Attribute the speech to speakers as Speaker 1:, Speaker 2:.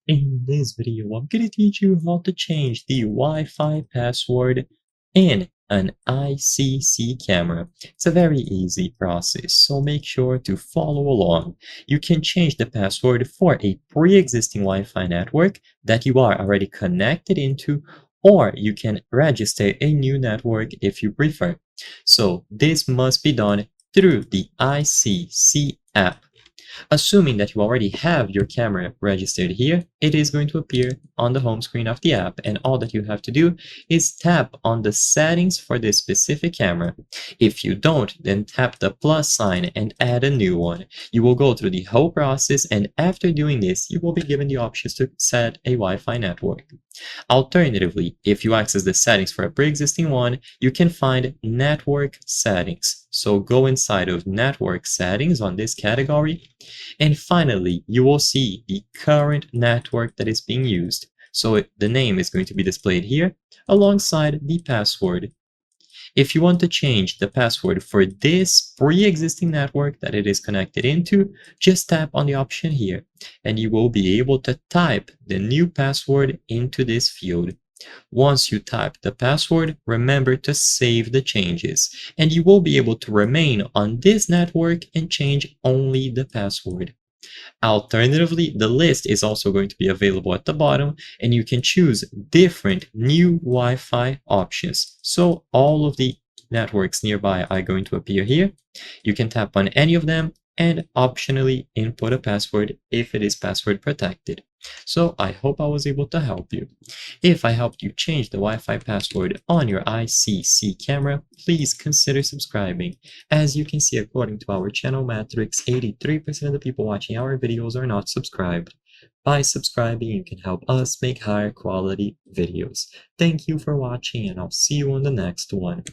Speaker 1: In this video, I'm going to teach you how to change the Wi-Fi password in an ICC camera. It's a very easy process, so make sure to follow along. You can change the password for a pre-existing Wi-Fi network that you are already connected into, or you can register a new network if you prefer. So this must be done through the ICC app. Assuming that you already have your camera registered here, it is going to appear on the home screen of the app, and all that you have to do is tap on the settings for this specific camera. If you don't, then tap the plus sign and add a new one. You will go through the whole process, and after doing this, you will be given the options to set a Wi-Fi network. Alternatively, if you access the settings for a pre-existing one, you can find network settings. So go inside of network settings on this category, and finally, you will see the current network that is being used. So the name is going to be displayed here alongside the password. If you want to change the password for this pre-existing network that it is connected into, just tap on the option here, and you will be able to type the new password into this field. Once you type the password, remember to save the changes, and you will be able to remain on this network and change only the password. Alternatively, the list is also going to be available at the bottom, and you can choose different new Wi-Fi options. So all of the networks nearby are going to appear here. You can tap on any of them and optionally input a password if it is password protected. So I hope I was able to help you. If I helped you change the Wi-Fi password on your ICC camera, please consider subscribing. As you can see, according to our channel metrics, 83% of the people watching our videos are not subscribed. By subscribing, you can help us make higher quality videos. Thank you for watching, and I'll see you on the next one.